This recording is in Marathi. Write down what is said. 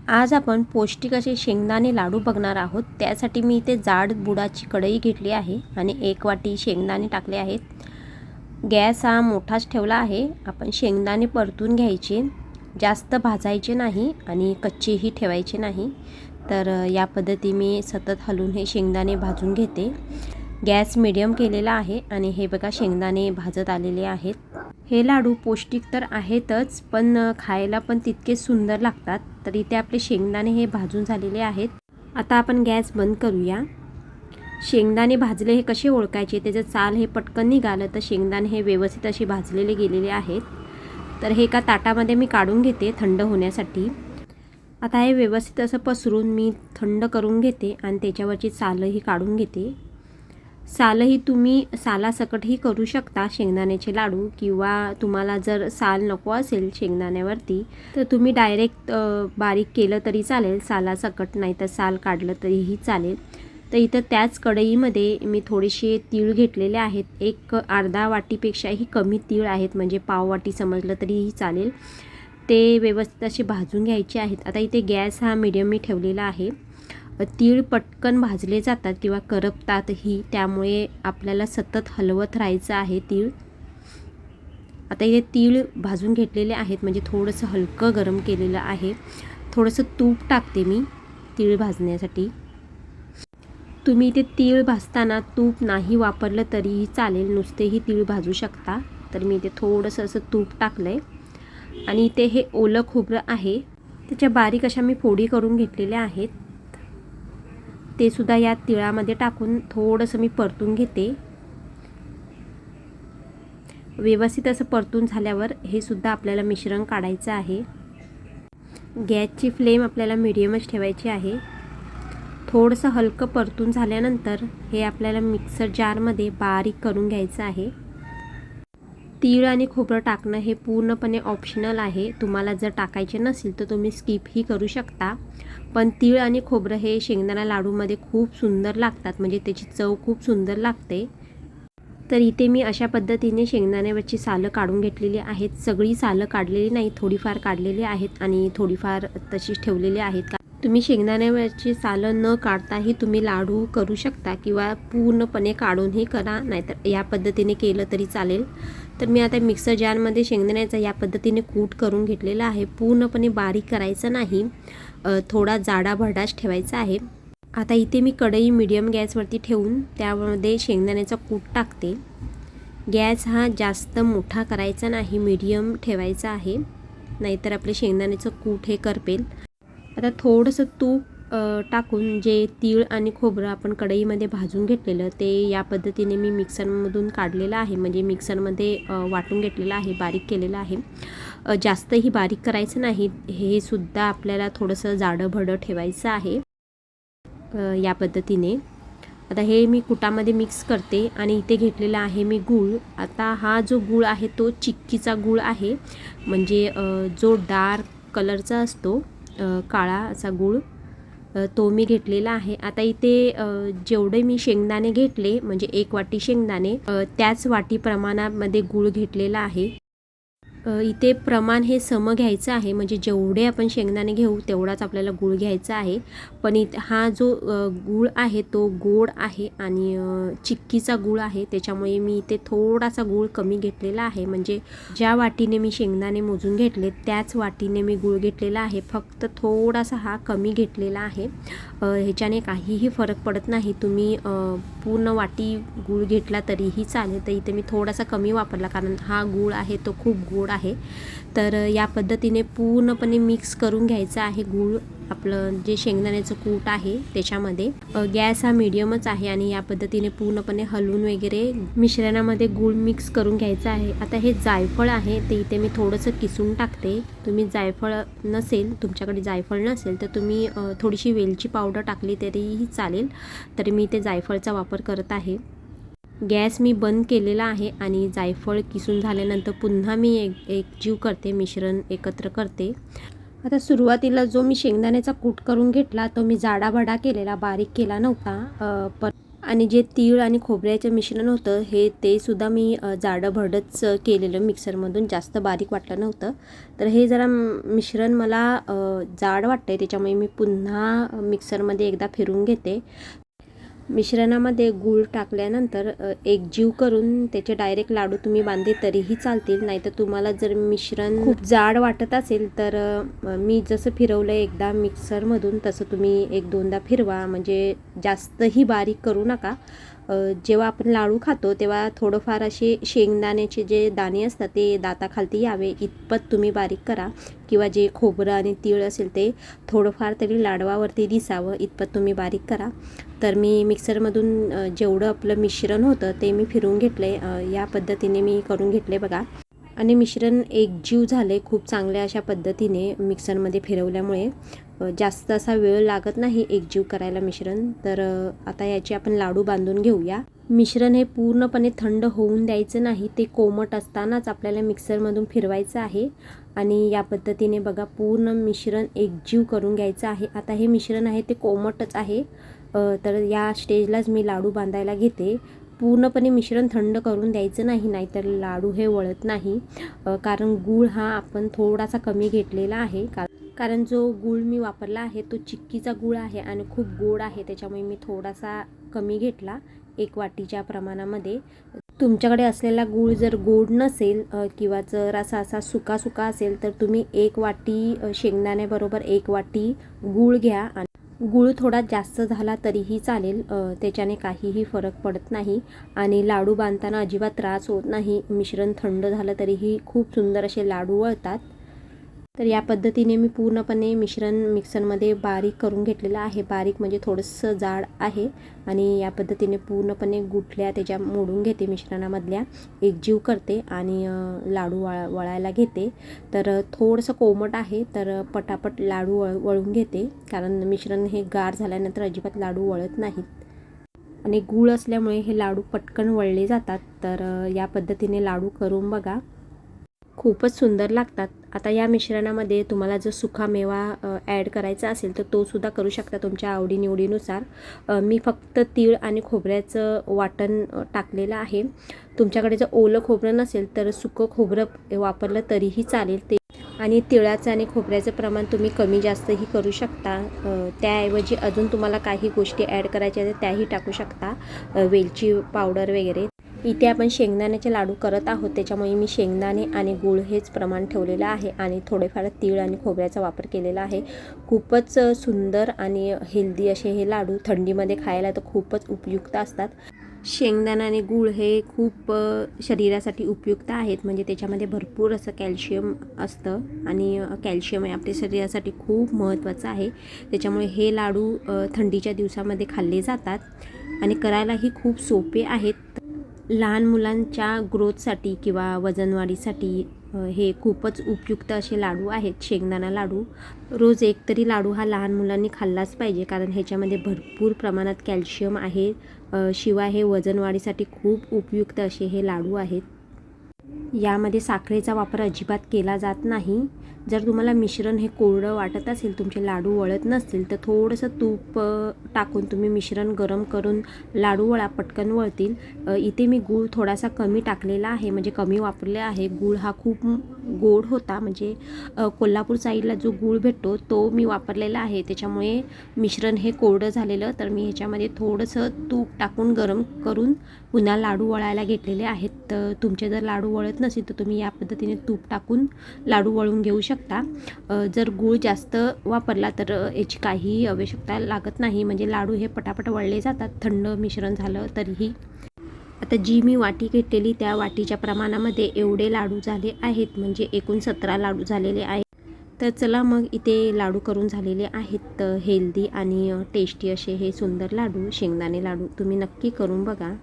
आज आपण पौष्टिक असे शेंगदाणे लाडू बघणार आहोत। त्यासाठी मी इथे जाड बुडाची कढई घेतली आहे आणि 1 वाटी शेंगदाणे टाकले आहेत। गॅस हा मोठाच ठेवला आहे। आपण शेंगदाणे परतून घ्यायचे, जास्त भाजायचे नाही आणि कच्चेही ठेवायचे नाही। तर या पद्धतीने मी सतत हलवून हे शेंगदाणे भाजून घेते। गॅस मीडियम केलेला आहे आणि हे बघा शेंगदाणे भाजत आलेले आहेत। हे लाडू पौष्टिक तर आहेतच, पण खायला पण तितके सुंदर लागतात। तर इथे आपले शेंगदाणे हे भाजून झालेले आहेत। आता आपण गॅस बंद करूया। शेंगदाणे भाजले हे कसे ओळखायचे, त्याचं चाल हे पटकन निघालं तर शेंगदाणे हे व्यवस्थित असे भाजलेले गेलेले आहेत। तर हे एका ताटामध्ये मी काढून घेते थंड होण्यासाठी। आता हे व्यवस्थित असं पसरून मी थंड करून घेते आणि त्याच्यावरची सालही काढून घेते। सालही तुम्ही सालासकटही करू शकता शेंगदाण्याचे लाडू, किंवा तुम्हाला जर साल नको असेल शेंगदाण्यावरती तर तुम्ही डायरेक्ट बारीक केलं तरी चालेल, सालासकट नाही तर साल काढलं तरीही चालेल। तर इथं त्याच कढईमध्ये मी थोडेसे तीळ घेतलेले आहेत। एक अर्धा वाटीपेक्षाही कमी तीळ आहेत, म्हणजे पाव वाटी समजलं तरीही चालेल। ते व्यवस्थित असे भाजून घ्यायचे आहेत। आता इथे गॅस हा मीडियम मी ठेवलेला आहे। तीळ पटकन भाजले जातात किंवा करपतातही, त्यामुळे आपल्याला सतत हलवत राहायचं आहे तीळ। आता इथे तीळ भाजून घेतलेले आहेत, म्हणजे थोडंसं हलकं गरम केलेलं आहे। थोडंसं तूप टाकते मी तीळ भाजण्यासाठी। तुम्ही इथे तीळ भाजताना तूप नाही वापरलं तरीही चालेल, नुसतेही तीळ भाजू शकता। तर मी इथे थोडंसं असं तूप टाकलं आहे आणि इथे हे ओलं खोबरं आहे, त्याच्या बारीक अशा मी फोडी करून घेतलेल्या आहेत। ते सुद्धा या तिळामध्ये टाकून थोडंसं मी परतून घेते। व्यवस्थित असं परतून झाल्यावर हे सुद्धा आपल्याला मिश्रण काढायचं आहे। गॅसची फ्लेम आपल्याला मीडियमच ठेवायची आहे। थोडंसं हलकं परतून झाल्यानंतर हे आपल्याला मिक्सर जारमध्ये बारीक करून घ्यायचं आहे। तीळ आणि खोबरं टाकणं हे पूर्णपणे ऑप्शनल आहे, तुम्हाला जर टाकायचे नसेल तर तुम्ही स्किपही करू शकता। पण तीळ आणि खोबरं हे शेंगदाणा लाडूमध्ये खूप सुंदर लागतात, म्हणजे त्याची चव खूप सुंदर लागते। तर इथे मी अशा पद्धतीने शेंगदाण्यावरची सालं काढून घेतलेली आहेत। सगळी सालं काढलेली नाही, थोडीफार काढलेली आहेत आणि थोडीफार तशीच ठेवलेली आहेत। तुम्ही शेंगदाण्यावरची सालं न काढताही तुम्ही लाडू करू शकता, किंवा पूर्णपणे काढूनही करा, नाहीतर या पद्धतीने केलं तरी चालेल। तर मी आता मिक्सर जारमध्ये शेंगदाण्याचा या पद्धतीने कूट करून घेतलेला आहे। पूर्णपणे बारीक करायचं नाही, थोडा जाडा भरडाच ठेवायचा आहे। आता इथे मी कढई मीडियम गॅसवरती ठेवून त्यामध्ये शेंगदाण्याचा कूट टाकते। गॅस हा जास्त मोठा करायचा नाही, मीडियम ठेवायचा आहे, नाहीतर आपले शेंगदाण्याचं कूट हे करपेल। आता थोडंसं तूप टाकून जे तीळ आणि खोबरं आपण कढईमध्ये भाजून घेतलेलं ते या पद्धतीने मी मिक्सरमधून काढलेलं आहे, म्हणजे मिक्सरमध्ये वाटून घेतलेलं आहे, बारीक केलेलं आहे। जास्तही बारीक करायचं नाही, हे सुद्धा आपल्याला थोडंसं जाडं भरडं ठेवायचं आहे या पद्धतीने। आता हे मी कुटामध्ये मिक्स करते आणि इथे घेतलेला आहे मी गूळ। आता हा जो गूळ आहे तो चिक्कीचा गूळ आहे, म्हणजे जो डार्क कलरचा असतो, काळा असा गूळ, तो मी घेतलेला आहे। आता इथे जेवढे मी शेंगदाणे घेतले, म्हणजे 1 वाटी शेंगदाणे, त्याच वाटी प्रमाणामध्ये गूळ घेतलेला आहे। इथे प्रमाण हे सम घ्यायचं आहे, म्हणजे जेवढे आपण शेंगदाणे घेऊ तेवढाच आपल्याला गूळ घ्यायचा आहे। पण हा जो गूळ आहे तो गोड आहे आणि चिक्कीचा गूळ आहे, त्याच्यामुळे मी इथे थोडासा गूळ कमी घेतलेला आहे। म्हणजे ज्या वाटीने मी शेंगदाणे मोजून घेतले त्याच वाटीने मी गूळ घेतलेला आहे, फक्त थोडासा हा कमी घेतलेला आहे। ह्याच्याने काहीही फरक पडत नाही, तुम्ही पूर्ण वाटी गूळ घेतला तरीही चालेल। तर इथे मी थोडासा कमी वापरला, कारण हा गूळ आहे तो खूप गोड आहे। तर या पद्धतीने पूर्णपणे मिक्स करून घ्यायचं आहे गूळ, आपलं जे शेंगदाण्याचं कूट आहे त्याच्यामध्ये। गॅस हा मीडियमच आहे आणि या पद्धतीने पूर्णपणे हलवून वगैरे मिश्रणामध्ये गूळ मिक्स करून घ्यायचं आहे। आता हे जायफळ आहे ते इथे मी थोडंसं किसून टाकते। तुम्ही जायफळ नसेल, तुमच्याकडे जायफळ नसेल तर तुम्ही थोडीशी वेलची पावडर टाकली तरीही चालेल। तरी मी इथे जायफळचा वापर करत आहे। गॅस मी बंद केलेला आहे आणि जायफळ किसून झाल्यानंतर पुन्हा मी एकजीव करते, मिश्रण एकत्र करते। आता सुरुवातीला जो मी शेंगदाण्याचा कूट करून घेतला तो मी जाडाभडा केलेला, बारीक केला नव्हता। आणि जे तीळ आणि खोबऱ्याचं मिश्रण होतं ते सुद्धा मी जाडं भरडच केलेलं मिक्सरमधून, जास्त बारीक वाटलं नव्हतं. तर हे जरा मिश्रण मला जाड वाटतंय, त्याच्यामुळे मी पुन्हा मिक्सरमध्ये एकदा फिरून घेते. मिश्रणामध्ये गूळ टाकल्यानंतर एकजीव करून त्याचे डायरेक्ट लाडू तुम्ही बांधले तरीही चालतील. नाहीतर तुम्हाला जर मिश्रण खूप जाड वाटत असेल तर मी जसं फिरवलं एकदा मिक्सरमधून तसं तुम्ही 1-2दा फिरवा, म्हणजे जास्तही बारीक करू नका. जेव्हा आपण लाडू खातो तेव्हा थोडंफार असे शेंगदाण्याचे जे दाणे असतात ते दाताखालती यावे इतपत तुम्ही बारीक करा, किंवा जे खोबरं आणि तीळ असेल ते थोडंफार तरी लाडवावरती दिसावं इतपत तुम्ही बारीक करा. तर मी मिक्सरमधून जेवढं आपलं मिश्रण होतं ते मी फिरवून घेतले. या पद्धतीने मी करून घेतले बघा. आणि मिश्रण एकजीव झाले खूप चांगल्या अशा पद्धतीने मिक्सरमध्ये फिरवल्यामुळे. जास्त असा वेळ लागत नाही एकजीव करायला मिश्रण. तर आता याचे आपण लाडू बांधून घेऊया. मिश्रण हे पूर्णपणे थंड होऊन द्यायचं नाही, ते कोमट असतानाच आपल्याला मिक्सरमधून फिरवायचं आहे. आणि या पद्धतीने बघा पूर्ण मिश्रण एकजीव करून घ्यायचं आहे. आता हे मिश्रण आहे ते कोमटच आहे. तर या स्टेजलाच मी लाडू बांधायला घेते. पूर्णपणे मिश्रण थंड करून द्यायचं नाही, नाहीतर लाडू हे वळत नाही. कारण गूळ हा आपण थोडासा कमी घेतलेला आहे. कारण जो गूळ मी वापरला आहे तो चिक्कीचा गूळ आहे आणि खूप गोड आहे, त्याच्यामुळे मी थोडासा कमी घेतला 1 वाटीच्या प्रमाणामध्ये. तुमच्याकडे असलेला गूळ जर गोड नसेल किंवा जर असा सुका असेल तर तुम्ही 1 वाटी शेंगदाण्याबरोबर 1 वाटी गूळ घ्या. आणि गूळ थोडा जास्त झाला तरीही चालेल, त्याच्याने काहीही फरक पडत नाही आणि लाडू बांधताना अजिबात त्रास होत नाही. मिश्रण थंड झालं तरीही खूप सुंदर असे लाडू वळतात. तर या पद्धतीने मी पूर्णपणे मिश्रण मिक्सरमध्ये बारीक करून घेतलेलं आहे. बारीक म्हणजे थोडंसं जाड आहे. आणि या पद्धतीने पूर्णपणे गुठल्या त्याच्या मोडून घेते, मिश्रणामधल्या एकजीव करते आणि लाडू वळायला घेते. तर थोडंसं कोमट आहे तर पटापट लाडू वळून घेते, कारण मिश्रण हे गार झाल्यानंतर अजिबात लाडू वळत नाहीत. आणि गूळ असल्यामुळे हे लाडू पटकन वळले जातात. तर या पद्धतीने लाडू करून बघा, खूपच सुंदर लागतात. आता या मिश्रणामध्ये तुम्हाला जर सुका मेवा ॲड करायचा असेल तर तो सुद्धा करू शकता तुमच्या आवडीनिवडीनुसार. मी फक्त तीळ आणि खोबऱ्याचं वाटण टाकलेलं आहे. तुमच्याकडे जर ओलं खोबरं नसेल तर सुकं खोबरं वापरलं तरीही चालेल. ते आणि तिळाचं आणि खोबऱ्याचं प्रमाण तुम्ही कमी जास्तही करू शकता. त्याऐवजी अजून तुम्हाला काही गोष्टी ॲड करायच्या आहेत त्याही टाकू शकता, वेलची पावडर वगैरे. इथे आपण शेंगदाण्याचे लाडू करत आहोत, त्याच्यामुळे मी शेंगदाणे आणि गूळ हेच प्रमाण ठेवलेलं आहे आणि थोडेफार तीळ आणि खोबऱ्याचा वापर केलेला आहे. खूपच सुंदर आणि हेल्दी असे हे लाडू थंडीमध्ये खायला तर खूपच उपयुक्त असतात. शेंगदाणा आणि गूळ हे खूप शरीरासाठी उपयुक्त आहेत, म्हणजे त्याच्यामध्ये भरपूर असं कॅल्शियम असतं आणि कॅल्शियम हे आपल्या शरीरासाठी खूप महत्त्वाचं आहे. त्याच्यामुळे हे लाडू थंडीच्या दिवसामध्ये खाल्ले जातात आणि करायलाही खूप सोपे आहेत. लहान मुलांच्या ग्रोथसाठी किंवा वजनवाढीसाठी हे खूपच उपयुक्त असे लाडू आहेत. शेंगदाणा लाडू रोज एक तरी लाडू हा लहान मुलांनी खाल्लाच पाहिजे, कारण ह्याच्यामध्ये भरपूर प्रमाणात कॅल्शियम आहे. शिवाय हे वजनवाढीसाठी खूप उपयुक्त असे हे लाडू आहेत. यामध्ये साखरेचा वापर अजिबात केला जात नाही. जर तुम्हाला मिश्रण हे कोरडं वाटत असेल, तुमचे लाडू वळत नसतील तर थोडंसं तूप टाकून तुम्ही मिश्रण गरम करून लाडू वळा, पटकन वळतील. इथे मी गूळ थोडासा कमी टाकलेला आहे, म्हणजे कमी वापरले आहे. गूळ हा खूप गोड होता, म्हणजे कोल्हापूर साईडला जो गूळ भेटतो तो मी वापरलेला आहे. त्याच्यामुळे मिश्रण हे कोरडं झालेलं, तर मी ह्याच्यामध्ये थोडंसं तूप टाकून गरम करून पुन्हा लाडू वळायला घेतलेले आहेत. तर तुमचे जर लाडू वळत नसेल तर तुम्ही या पद्धतीने तूप टाकून लाडू वळून घेऊ शकता. जर गूळ जास्त वापरला तर याची काहीही आवश्यकता लागत नाही, म्हणजे लाडू हे पटापट वळले जातात थंड मिश्रण झालं तरीही. आता जी मी वाटी घेतलेली त्या वाटीच्या प्रमाणामध्ये एवढे लाडू झाले आहेत, म्हणजे एकूण 17 लाडू झालेले आहेत. तर चला मग इथे लाडू करून झालेले आहेत. हेल्दी आणि टेस्टी असे हे सुंदर लाडू, शेंगदाणे लाडू तुम्ही नक्की करून बघा.